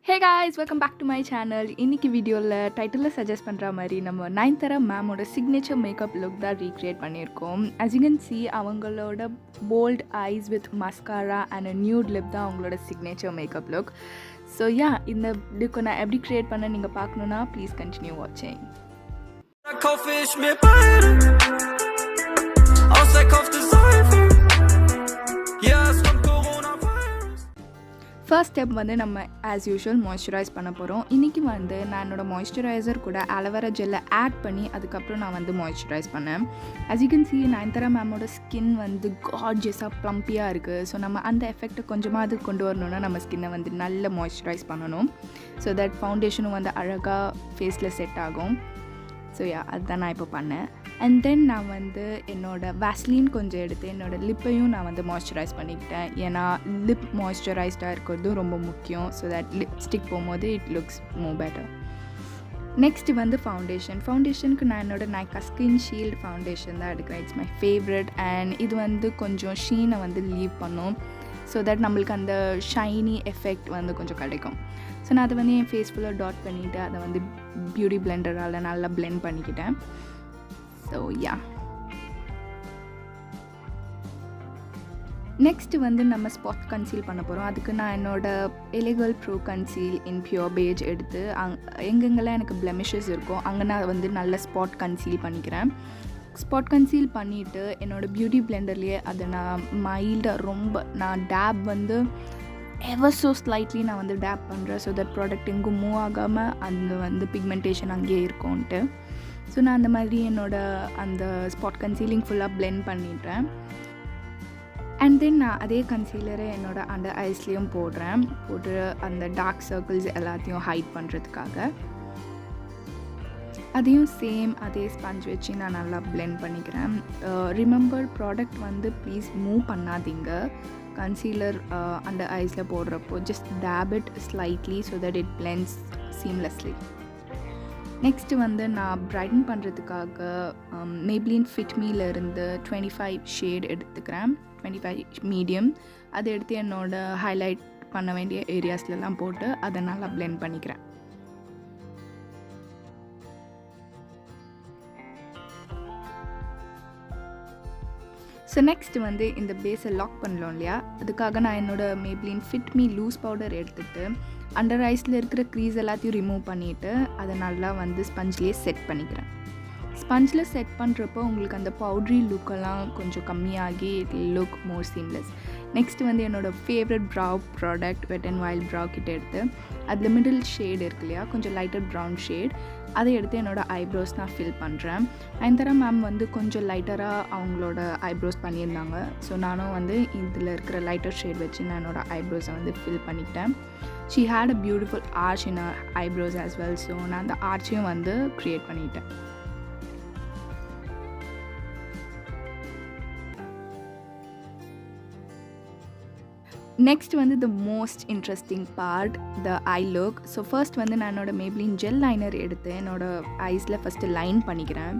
Hey guys, welcome back to my channel. இன்னைக்கு வீடியோவில் டைட்டிலில் suggest பண்ணுற மாதிரி நம்ம நயன்தாரா மேமோட சிக்னேச்சர் மேக்கப் லுக் தான் ரீக்ரியேட் பண்ணியிருக்கோம். as you can see அவங்களோட bold eyes with mascara and a nude lip தான் அவங்களோட சிக்னேச்சர் மேக்கப் லுக். ஸோ இந்த லுக்கை நான் எப்படி க்ரியேட் பண்ண நீங்கள் பார்க்கணுன்னா ப்ளீஸ் கண்டினியூ வாட்சிங். ஃபர்ஸ்ட் ஸ்டெப் வந்து நம்ம ஆஸ் யூஷுவல் மாய்ஸ்சரைஸ் பண்ண போகிறோம். இன்றைக்கி வந்து நான் என்னோடய மாய்ஸ்சரைசர் கூட அலோவேரா ஜெல்லை ஆட் பண்ணி அதுக்கப்புறம் நான் வந்து மாய்ஸ்சரைஸ் பண்ணேன். as you can see Nayanthara மேமோட ஸ்கின் வந்து கார்ஜியஸாக ப்ளம்பியாக இருக்குது. ஸோ நம்ம அந்த எஃபெக்ட்டை கொஞ்சமாக அது கொண்டு வரணுன்னா நம்ம ஸ்கின்னை வந்து நல்ல மாய்ஸ்சரைஸ் பண்ணணும். ஸோ தட் ஃபவுண்டேஷனும் வந்து அழகாக ஃபேஸில் செட் ஆகும். ஸோ அதுதான் நான் இப்போ பண்ணேன். அண்ட் தென் நான் வந்து என்னோடய வேஸ்லின் கொஞ்சம் எடுத்து என்னோடய லிப்பையும் நான் வந்து மாய்ஸ்சரைஸ் பண்ணிக்கிட்டேன். ஏன்னா லிப் மாய்ஸ்சரைஸ்டாக இருக்கிறதும் ரொம்ப முக்கியம். ஸோ தட் லிப்ஸ்டிக் போகும்போது it looks more better. Next வந்து ஃபவுண்டேஷனுக்கு நான் என்னோடய நைக்கா ஸ்கின் ஷீல்டு ஃபவுண்டேஷன் தான் எடுக்கிறேன். It's my favourite. அண்ட் இது வந்து கொஞ்சம் ஷீனை வந்து லீவ் பண்ணும். ஸோ தட் நம்மளுக்கு அந்த ஷைனி எஃபெக்ட் வந்து கொஞ்சம் கிடைக்கும். ஸோ நான் அதை வந்து என் ஃபேஸ் ஃபுல்லாக டாட் பண்ணிவிட்டு அதை வந்து பியூட்டி பிளெண்டரால் நல்லா பிளெண்ட் பண்ணிக்கிட்டேன். ஸோ நெக்ஸ்ட்டு வந்து நம்ம ஸ்பாட் கன்சீல் பண்ண போகிறோம். அதுக்கு நான் என்னோடய எலிகல் ப்ரோ கன்சீல் இன் பியூர் பேஜ் எடுத்து எங்கெங்கெல்லாம் எனக்கு பிளெமிஷஸ் இருக்கோ அங்கே நான் வந்து நல்ல ஸ்பாட் கன்சீல் பண்ணிக்கிறேன். ஸ்பாட் கன்சீல் பண்ணிவிட்டு என்னோடய பியூட்டி பிளெண்டர்லேயே அதை நான் மைல்டாக நான் டேப் வந்து எவர் ஸோ ஸ்லைட்லி நான் வந்து டேப் பண்ணுறேன். ஸோ தட் ப்ராடக்ட் எங்கும் மூவ் ஆகாமல் அந்த வந்து பிக்மெண்டேஷன் அங்கேயே இருக்கும்ன்ட்டு. ஸோ நான் அந்த மாதிரி அந்த ஸ்பாட் கன்சீலிங் ஃபுல்லாக பிளெண்ட் பண்ணிடுறேன். அண்ட் தென் நான் அதே கன்சீலரை என்னோடய அந்த ஐஸ்லேயும் போட்டு அந்த டார்க் சர்க்கிள்ஸ் எல்லாத்தையும் ஹைட் பண்ணுறதுக்காக அதையும் சேம் அதே ஸ்பஞ்ச் வச்சு நான் நல்லா பிளெண்ட் பண்ணிக்கிறேன். ரிமெம்பர் ப்ராடக்ட் வந்து ப்ளீஸ் மூவ் பண்ணாதீங்க. கன்சீலர் அந்த ஐஸில் போடுறப்போ just tape it slightly so that it blends seamlessly. Next வந்து நான் பிரைட்டன் பண்ணுறதுக்காக மேப்ளின் ஃபிட் மீலேருந்து 25 ஷேட் எடுத்துக்கிறேன். 25 மீடியம். அதை எடுத்து என்னோடய ஹைலைட் பண்ண வேண்டிய ஏரியாஸ்லாம் போட்டு அதை நல்லா பிளெண்ட் பண்ணிக்கிறேன். ஸோ நெக்ஸ்ட் வந்து இந்த பேஸை லாக் பண்ணலாம் இல்லையா, அதுக்காக நான் என்னோடய Maybelline fit me loose powder எடுத்துகிட்டு அண்டர் ஐஸில் இருக்கிற க்ரீஸ் எல்லாத்தையும் ரிமூவ் பண்ணிவிட்டு அதை நல்லா வந்து ஸ்பஞ்ச்லேயே செட் பண்ணிக்கிறேன். ஸ்பஞ்சில் செட் பண்ணுறப்போ உங்களுக்கு அந்த பவுட்ரி லுக்கெல்லாம் கொஞ்சம் கம்மியாகி it look more seamless. Next வந்து என்னோடய favourite brow product wet and wild brow கிட்ட எடுத்து அதில் மிடில் ஷேட் இருக்கு இல்லையா, கொஞ்சம் லைட்டர் ப்ரௌன் ஷேட், அதை எடுத்து என்னோடய ஐப்ரோஸ் நான் ஃபில் பண்ணுறேன். நயன்தாரா மேம் வந்து கொஞ்சம் லைட்டராக அவங்களோட ஐப்ரோஸ் பண்ணியிருந்தாங்க. ஸோ நானும் வந்து இதில் இருக்கிற லைட்டர் ஷேட் வச்சு நான் என்னோடய ஐப்ரோஸை வந்து ஃபில் பண்ணிக்கிட்டேன். She had a beautiful arch in her eyebrows as well. So நான் அந்த ஆர்ச்சையும் வந்து க்ரியேட் பண்ணிட்டேன். நெக்ஸ்ட் வந்து the most interesting part, the eye look. So first வந்து நான் என்னோடய மேப்ளின் ஜெல் லைனர் எடுத்து என்னோடய ஐஸில் ஃபஸ்ட்டு லைன் பண்ணிக்கிறேன்.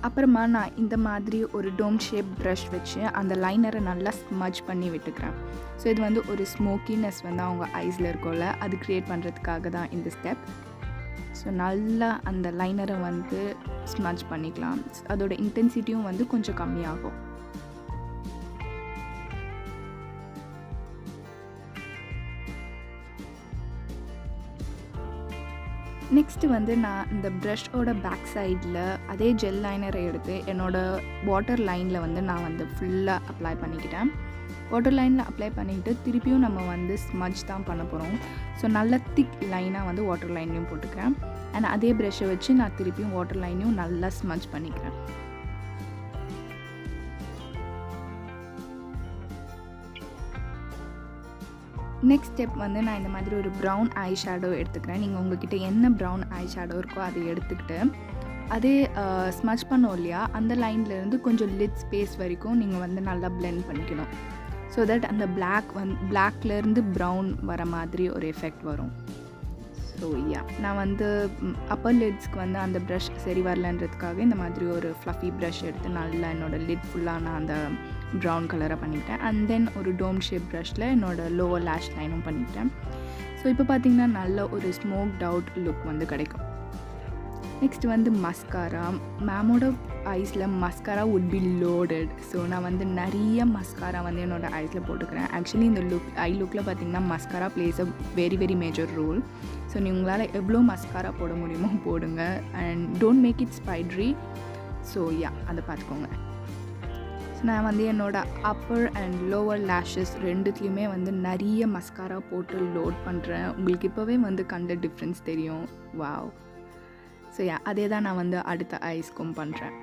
அப்புறமா நான் இந்த மாதிரி ஒரு டோம் ஷேப் ப்ரஷ் வச்சு அந்த லைனரை நல்லா ஸ்மஜ் பண்ணி விட்டுக்கிறேன். ஸோ இது வந்து ஒரு ஸ்மோக்கினஸ் வந்து அவங்க ஐஸில் இருக்கும்ல, அது க்ரியேட் பண்ணுறதுக்காக தான் இந்த ஸ்டெப். ஸோ நல்லா அந்த லைனரை வந்து ஸ்மஜ் பண்ணிக்கலாம். அதோட இன்டென்சிட்டியும் வந்து கொஞ்சம் கம்மியாகும். நெக்ஸ்ட்டு வந்து நான் இந்த ப்ரஷோட பேக் சைடில் அதே ஜெல் லைனரை எடுத்து என்னோடய வாட்டர் லைனில் வந்து நான் வந்து ஃபுல்லாக அப்ளை பண்ணிக்கிட்டேன். வாட்டர் லைனில் அப்ளை பண்ணிவிட்டு திருப்பியும் நம்ம வந்து ஸ்மஜ் தான் பண்ண போகிறோம். ஸோ நல்ல திக் லைனாக வந்து வாட்டர் லைன்லையும் போட்டுக்கிறேன். அண்ட் அதே ப்ரஷ்ஷை வச்சு நான் திருப்பியும் வாட்டர் லைனையும் நல்லா ஸ்மஜ் பண்ணிக்கிறேன். நெக்ஸ்ட் ஸ்டெப் வந்து நான் இந்த மாதிரி ஒரு ப்ரௌன் ஐ ஷேடோ எடுத்துக்கிறேன். நீங்கள் உங்கள்கிட்ட என்ன ப்ரௌன் ஐ ஷேடோ இருக்கோ அதை எடுத்துக்கிட்டு அதே ஸ்மஜ் பண்ணோம் இல்லையா, அந்த லைன்லேருந்து கொஞ்சம் லிட் ஸ்பேஸ் வரைக்கும் நீங்கள் வந்து நல்லா பிளெண்ட் பண்ணிக்கணும். ஸோ தட் அந்த பிளாக்லேருந்து ப்ரௌன் வர மாதிரி ஒரு எஃபெக்ட் வரும். ஸோ நான் வந்து அப்பர் லிட்ஸ்க்கு வந்து அந்த ப்ரஷ் சரி வரலன்றதுக்காக இந்த மாதிரி ஒரு ஃப்ளஃபி ப்ரஷ் எடுத்து நல்லா என்னோடய லிட் ஃபுல்லாக நான் அந்த ப்ரௌன் கலராக பண்ணிக்கிட்டேன். அண்ட் தென் ஒரு டோம் ஷேப் ப்ரஷில் என்னோடய லோவர் லேஷ் லைனும் பண்ணிக்கிட்டேன். ஸோ இப்போ பார்த்திங்கன்னா நல்ல ஒரு ஸ்மோக்ட் அவுட் லுக் வந்து கிடைக்கும். நெக்ஸ்ட் வந்து மஸ்காரா. மேமோட ஐஸில் mascara would be loaded. So நான் வந்து நிறைய மஸ்காரா வந்து என்னோடய ஐஸில் போட்டுக்கிறேன். ஆக்சுவலி இந்த லுக்கில் பார்த்திங்கன்னா mascara plays a very very major role. So உங்களால் எவ்வளோ மஸ்காரா போட முடியுமோ போடுங்க. And don't make it spidery. So அதை பார்த்துக்கோங்க. ஸோ நான் வந்து என்னோடய அப்பர் அண்ட் லோவர் லேஷஸ் ரெண்டுத்துலேயுமே வந்து நிறைய மஸ்காரா போட்டு லோட் பண்ணுறேன். உங்களுக்கு இப்போவே வந்து கண்ட டிஃப்ரென்ஸ் தெரியும். வாவ். ஸோ அதே தான் நான் வந்து அடுத்த ஐஸ்க்கும் பண்ணுறேன்.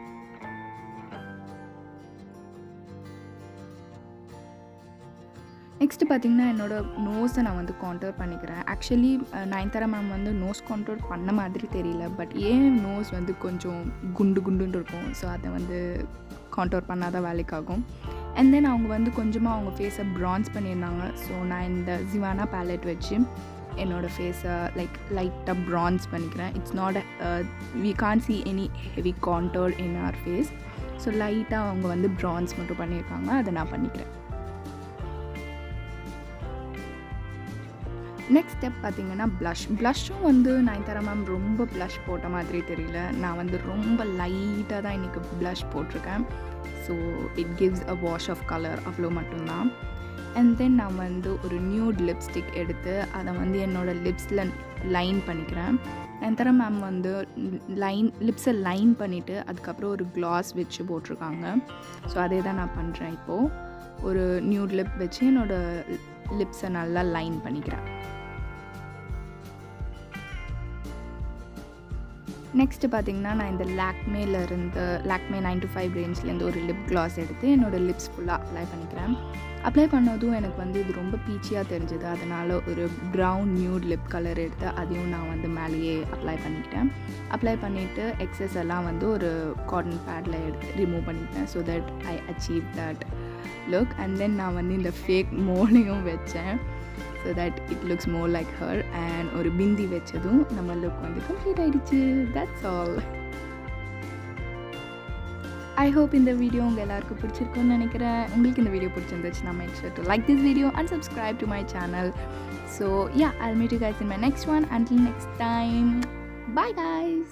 நெக்ஸ்ட்டு பார்த்திங்கன்னா என்னோடய நோஸை நான் வந்து கான்டோர் பண்ணிக்கிறேன். ஆக்சுவலி நயன்தாரா மேம் வந்து நோஸ் கான்டோர் பண்ண மாதிரி தெரியல. பட் ஏன் நோஸ் வந்து கொஞ்சம் குண்டுன்னு இருக்கும். ஸோ அதை வந்து கான்டோர் பண்ணால் தான் வேலைக்காகும். அண்ட் தென் அவங்க வந்து கொஞ்சமாக அவங்க ஃபேஸை ப்ரான்ஸ் பண்ணியிருந்தாங்க. ஸோ நான் இந்த ஜிவானா பேலட் வச்சு என்னோடய ஃபேஸை லைட்டாக ப்ரான்ஸ் பண்ணிக்கிறேன். It's not we can't see any heavy contour in அவர் ஃபேஸ். ஸோ லைட்டாக அவங்க வந்து ப்ரான்ஸ் மட்டும் பண்ணியிருக்காங்க. அதை நான் பண்ணிக்கிறேன். நெக்ஸ்ட் ஸ்டெப் பார்த்திங்கன்னா ப்ளஷ்ஷும் வந்து நயன்தாரா மேம் ரொம்ப ப்ளஷ் போட்ட மாதிரி தெரியல. நான் வந்து ரொம்ப லைட்டாக தான் இன்றைக்கி ப்ளஷ் போட்டிருக்கேன். So it gives a wash of colour, அவ்வளோ மட்டும்தான். அண்ட் தென் நான் வந்து ஒரு நியூட் லிப்ஸ்டிக் எடுத்து அதை வந்து என்னோடய லிப்ஸில் லைன் பண்ணிக்கிறேன். நயன்தாரா மேம் வந்து லிப்ஸை லைன் பண்ணிவிட்டு அதுக்கப்புறம் ஒரு க்ளாஸ் வச்சு போட்டிருக்காங்க. ஸோ அதே தான் நான் பண்ணுறேன். இப்போது ஒரு நியூட் லிப் வச்சு என்னோடய லிப்ஸை நல்லா லைன் பண்ணிக்கிறேன். நெக்ஸ்ட்டு பார்த்திங்கன்னா நான் இந்த லாக்மே 9to5 ரேஞ்ச்லேருந்து ஒரு லிப் க்ளாஸ் எடுத்து என்னோடய லிப்ஸ் ஃபுல்லாக அப்ளை பண்ணிக்கிறேன். அப்ளை பண்ணதும் எனக்கு வந்து இது ரொம்ப பீச்சியாக தெரிஞ்சது. அதனால் ஒரு ப்ரௌன் நியூட் லிப் கலர் எடுத்து அதையும் நான் வந்து மேலேயே அப்ளை பண்ணிக்கிட்டேன். அப்ளை பண்ணிவிட்டு எக்ஸஸ் எல்லாம் வந்து ஒரு காட்டன் பேடில் எடுத்து ரிமூவ் பண்ணிக்கிட்டேன். So that I achieve that look. And then நான் வந்து இந்த ஃபேக் மோலையும் வச்சேன். So that it looks more like her. And ஒரு பிந்தி வச்சதும் நம்ம லுக் வந்து கம்ப்ளீட் ஆகிடுச்சு. That's all. ஐ ஹோப் இந்த வீடியோ உங்கள் எல்லாருக்கும் பிடிச்சிருக்குன்னு நினைக்கிறேன். உங்களுக்கு இந்த வீடியோ பிடிச்சிருந்துச்சுன்னா make sure to like this video and subscribe to my channel. So I'll meet you guys in my next one. Until next time, bye guys.